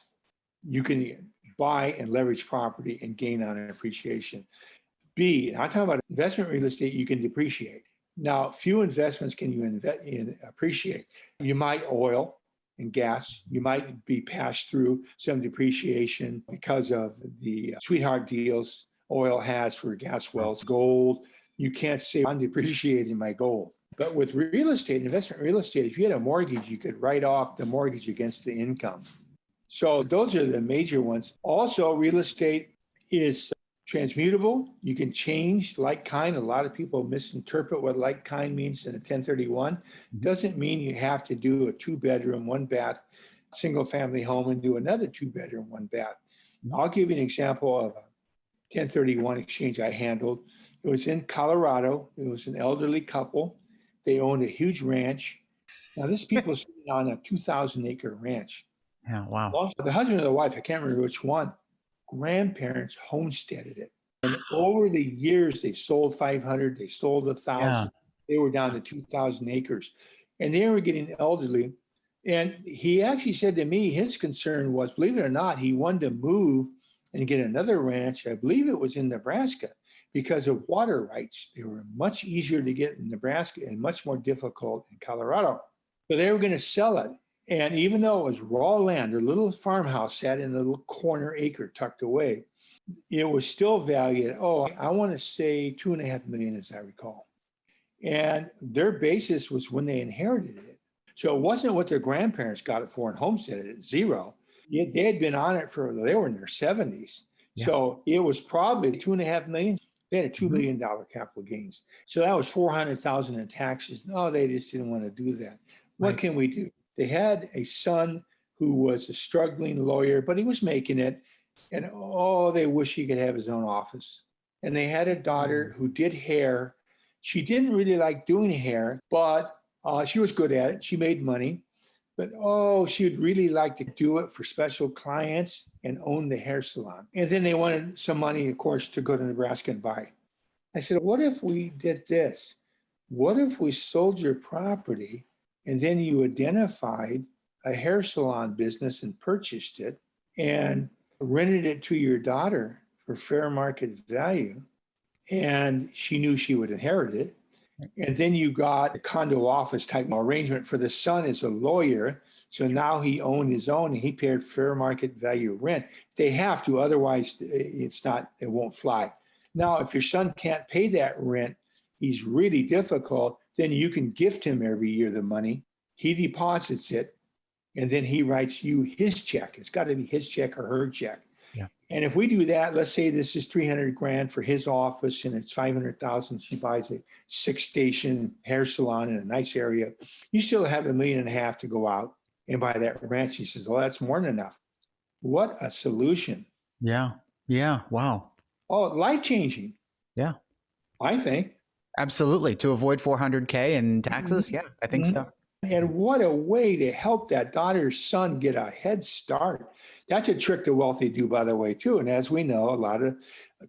B: you can buy and leverage property and gain on appreciation. B, I'm talking about investment real estate, you can depreciate. Now, few investments can you invest in appreciate. You might oil and gas, you might be passed through some depreciation because of the sweetheart deals oil has for gas wells. Gold, you can't say I'm depreciating my gold. But with real estate, investment real estate, if you had a mortgage, you could write off the mortgage against the income. So those are the major ones. Also, real estate is transmutable. You can change like kind. A lot of people misinterpret what like kind means in a 1031. Doesn't mean you have to do a 2-bedroom, 1-bath, single family home and do another 2-bedroom, 1-bath. I'll give you an example of a 1031 exchange I handled. It was in Colorado. It was an elderly couple. They owned a huge ranch. Now, this people sitting on a 2,000-acre ranch.
A: Yeah, wow.
B: Also, the husband or the wife, I can't remember which one, grandparents homesteaded it. And over the years, they sold 500, they sold 1,000. Yeah. They were down to 2,000 acres. And they were getting elderly. And he actually said to me, his concern was, believe it or not, he wanted to move and get another ranch. I believe it was in Nebraska because of water rights. They were much easier to get in Nebraska and much more difficult in Colorado. So they were going to sell it. And even though it was raw land, their little farmhouse sat in a little corner acre tucked away, it was still valued, I want to say $2.5 million, as I recall. And their basis was when they inherited it. So it wasn't what their grandparents got it for and homesteaded it, zero. They had been on it they were in their 70s.
A: Yeah.
B: So it was probably 2.5 million. They had a $2 million capital gains. So that was 400,000 in taxes. No, they just didn't want to do that. What
A: Right.
B: can we do? They had a son who was a struggling lawyer, but he was making it. And they wish he could have his own office. And they had a daughter who did hair. She didn't really like doing hair, but she was good at it. She made money. But she would really like to do it for special clients and own the hair salon. And then they wanted some money, of course, to go to Nebraska and buy. I said, what if we did this? What if we sold your property and then you identified a hair salon business and purchased it and rented it to your daughter for fair market value, and she knew she would inherit it. And then you got a condo office type arrangement for the son as a lawyer. So now he owned his own and he paid fair market value rent. They have to, otherwise it won't fly. Now, if your son can't pay that rent, he's really difficult, then you can gift him every year the money. He deposits it, and then he writes you his check. It's got to be his check or her check.
A: Yeah.
B: And if we do that, let's say this is 300 grand for his office and it's 500,000. She buys a 6-station hair salon in a nice area. You still have $1.5 million to go out and buy that ranch. She says, well, that's more than enough. What a solution.
A: Yeah. Yeah. Wow.
B: Oh, life-changing.
A: Yeah.
B: I think.
A: Absolutely. To avoid 400K in taxes. Yeah, I think so.
B: And what a way to help that daughter's son get a head start. That's a trick the wealthy do, by the way, too. And as we know, a lot of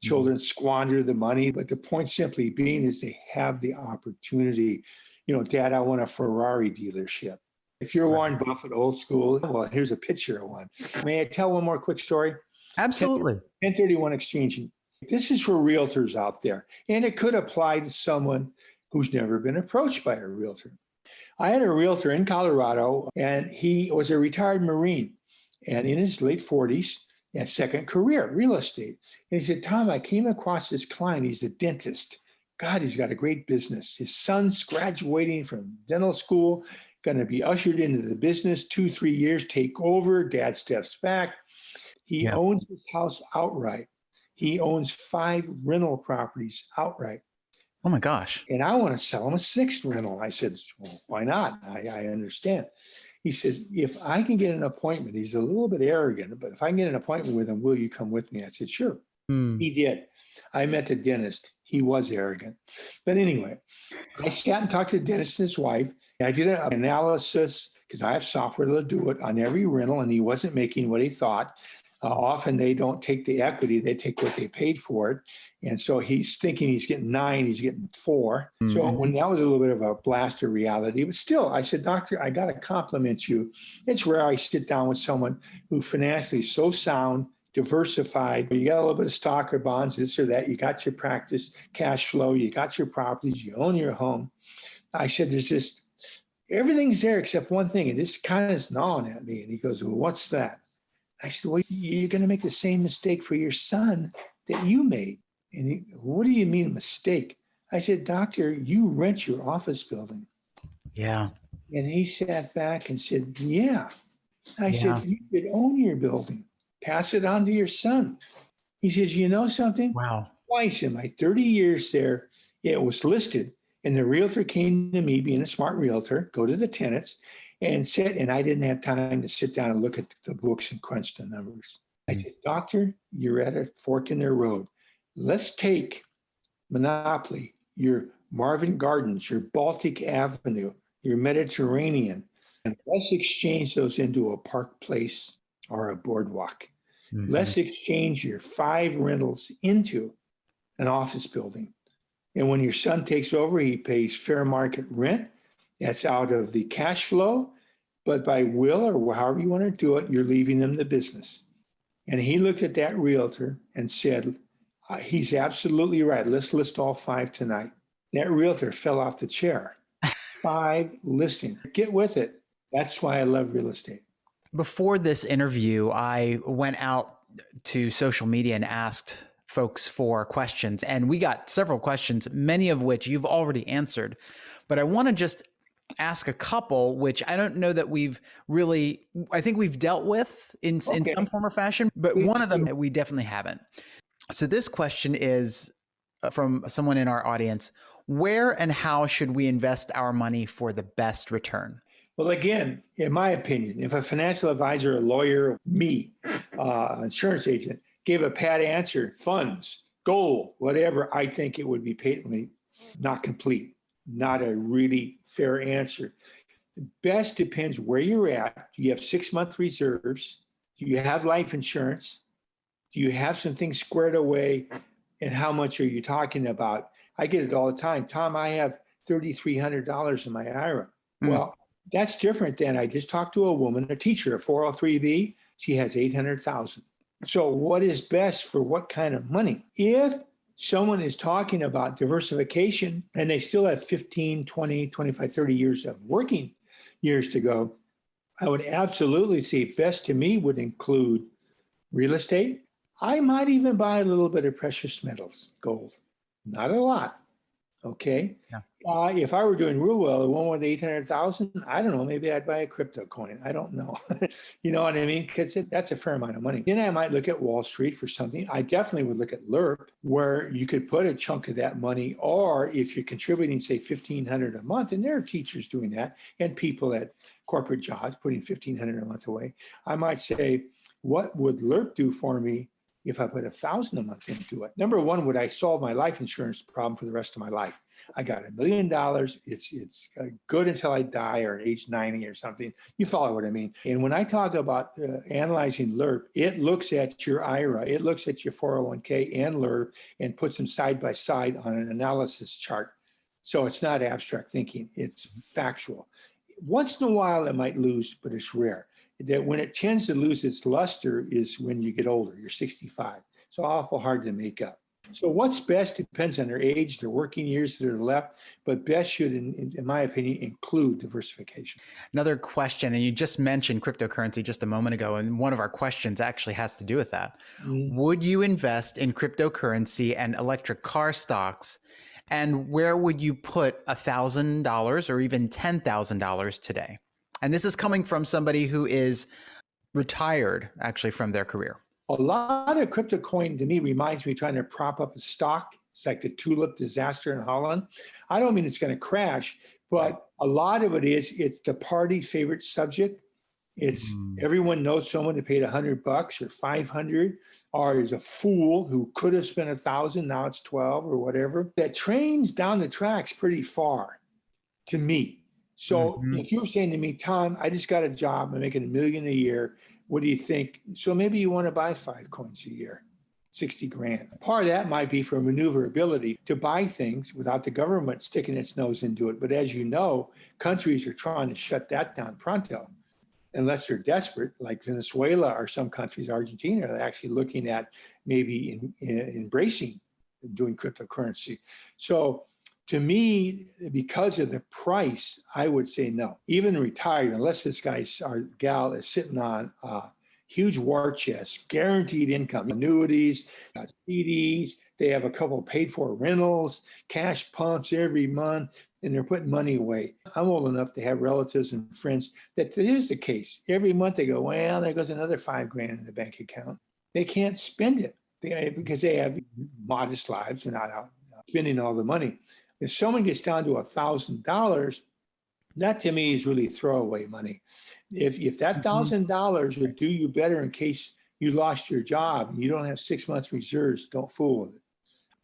B: children squander the money. But the point simply being is they have the opportunity. Dad, I want a Ferrari dealership. If you're Warren Buffett, old school, well, here's a picture of one. May I tell one more quick story?
A: Absolutely.
B: 1031 exchanging. This is for realtors out there. And it could apply to someone who's never been approached by a realtor. I had a realtor in Colorado, and he was a retired Marine and in his late 40s and second career, real estate. And he said, Tom, I came across this client. He's a dentist. God, he's got a great business. His son's graduating from dental school, going to be ushered into the business 2-3 years, take over. Dad steps back. He owns his house outright. He owns 5 rental properties outright.
A: Oh my gosh.
B: And I want to sell him a 6th rental. I said, well, why not? I understand. He says, if I can get an appointment, he's a little bit arrogant, but if I can get an appointment with him, will you come with me? I said, sure. He did. I met the dentist. He was arrogant. But anyway, I sat and talked to the dentist and his wife. And I did an analysis, because I have software to do it, on every rental, and he wasn't making what he thought. Often they don't take the equity, they take what they paid for it. And so he's thinking he's getting 9, he's getting 4. So when that was a little bit of a blast of reality, but still, I said, doctor, I got to compliment you. It's rare I sit down with someone who financially is so sound, diversified. You got a little bit of stock or bonds, this or that. You got your practice, cash flow, you got your properties, you own your home. I said, there's just, everything's there except one thing. And this kind of is gnawing at me. And he goes, well, what's that? I said, well, you're going to make the same mistake for your son that you made. And he, what do you mean mistake? I said, doctor, you rent your office building.
A: Yeah.
B: And he sat back and said, yeah. I said, you could own your building, pass it on to your son. He says, you know something?
A: Wow.
B: Twice in my 30 years there, it was listed. And the realtor came to me, being a smart realtor, go to the tenants, and said, and I didn't have time to sit down and look at the books and crunch the numbers. I said, doctor, you're at a fork in the road. Let's take Monopoly, your Marvin Gardens, your Baltic Avenue, your Mediterranean, and let's exchange those into a Park Place or a boardwalk. Let's exchange your 5 rentals into an office building. And when your son takes over, he pays fair market rent. That's out of the cash flow, but by will or however you want to do it, you're leaving them the business. And he looked at that realtor and said, he's absolutely right. Let's list all 5 tonight. That realtor fell off the chair. 5 listings. Get with it. That's why I love real estate.
A: Before this interview, I went out to social media and asked folks for questions, and we got several questions, many of which you've already answered. But I want to just ask a couple, which I don't know that I think we've dealt with in some form or fashion, but one of them we definitely haven't. So this question is from someone in our audience. Where and how should we invest our money for the best return?
B: Well, again, in my opinion, if a financial advisor, a lawyer, me, insurance agent, gave a pat answer, funds, gold, whatever, I think it would be patently not complete, not a really fair answer. The best depends where you're at. Do you have 6-month reserves? Do you have life insurance? Do you have some things squared away? And how much are you talking about? I get it all the time. Tom, I have $3,300 in my IRA. Well, that's different than I just talked to a woman, a teacher, a 403B. She has 800,000. So what is best for what kind of money? If someone is talking about diversification and they still have 15, 20, 25, 30 years of working years to go, I would absolutely say best to me would include real estate. I might even buy a little bit of precious metals, gold, not a lot. Okay.
A: Yeah.
B: If I were doing real well, the one with 800,000, I don't know, maybe I'd buy a crypto coin. I don't know. You know what I mean? Because that's a fair amount of money. Then I might look at Wall Street for something. I definitely would look at LERP, where you could put a chunk of that money, or if you're contributing, say, $1,500 a month, and there are teachers doing that, and people at corporate jobs putting $1,500 a month away, I might say, what would LERP do for me if I put $1,000 a month into it? Number one, would I solve my life insurance problem for the rest of my life? I got $1 million. It's good until I die or at age 90 or something. You follow what I mean? And when I talk about analyzing LERP, it looks at your IRA, it looks at your 401k and LERP and puts them side by side on an analysis chart. So it's not abstract thinking, it's factual. Once in a while, it might lose, but it's rare. That when it tends to lose its luster is when you get older, you're 65. It's awful hard to make up. So what's best depends on their age, their working years that are left, but best should, in my opinion, include diversification.
A: Another question, and you just mentioned cryptocurrency just a moment ago, and one of our questions actually has to do with that. Would you invest in cryptocurrency and electric car stocks? And where would you put $1,000 or even $10,000 today? And this is coming from somebody who is retired, actually, from their career.
B: A lot of crypto coin to me reminds me of trying to prop up a stock. It's like the tulip disaster in Holland. I don't mean it's going to crash, but a lot of it is, it's the party favorite subject. It's everyone knows someone that paid $100 or $500, or is a fool who could have spent $1,000, now it's 12 or whatever. That train's down the tracks pretty far to me. So if you're saying to me, Tom, I just got a job, I'm making $1 million a year, what do you think? So maybe you want to buy 5 coins a year, 60 grand. Part of that might be for maneuverability to buy things without the government sticking its nose into it. But as you know, countries are trying to shut that down pronto, unless they're desperate, like Venezuela or some countries, Argentina, are actually looking at maybe embracing doing cryptocurrency. So to me, because of the price, I would say no. Even retired, unless this guy or gal is sitting on a huge war chest, guaranteed income, annuities, CDs, they have a couple paid for rentals, cash pumps every month, and they're putting money away. I'm old enough to have relatives and friends that is the case. Every month they go, well, there goes another $5 grand in the bank account. They can't spend it because they have modest lives. They're not out spending all the money. If someone gets down to $1,000, that to me is really throwaway money. If that $1,000 would do you better in case you lost your job and you don't have 6 months reserves, don't fool with it.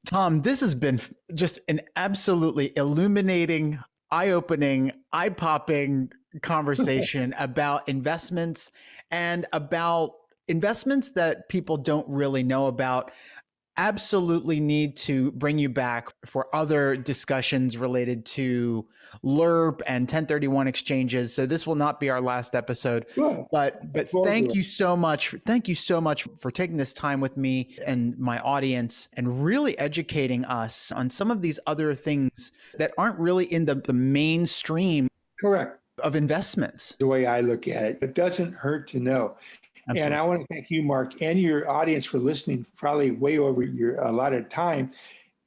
A: Tom, this has been just an absolutely illuminating, eye-opening, eye-popping conversation about investments and about investments that people don't really know about. Absolutely need to bring you back for other discussions related to LERP and 1031 exchanges. So this will not be our last episode, but thank you so much. Thank you so much for taking this time with me and my audience and really educating us on some of these other things that aren't really in the mainstream of investments.
B: The way I look at it, it doesn't hurt to know. Absolutely. And I want to thank you, Mark, and your audience for listening, probably way over your allotted time.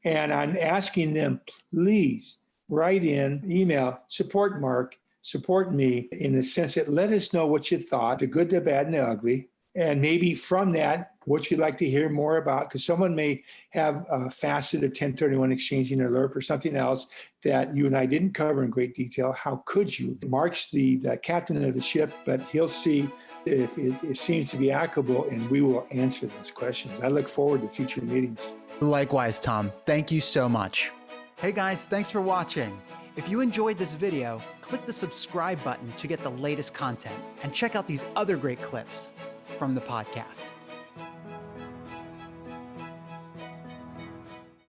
B: And I'm asking them, please, write in, email, support Mark, support me, in the sense that let us know what you thought, the good, the bad, and the ugly. And maybe from that, what you'd like to hear more about, because someone may have a facet of 1031 exchanging or LERP or something else that you and I didn't cover in great detail. How could you? Mark's the captain of the ship, but he'll see if it seems to be applicable, and we will answer those questions. I look forward to future meetings.
A: Likewise, Tom. Thank you so much. Hey guys, thanks for watching. If you enjoyed this video, click the subscribe button to get the latest content and check out these other great clips from the podcast.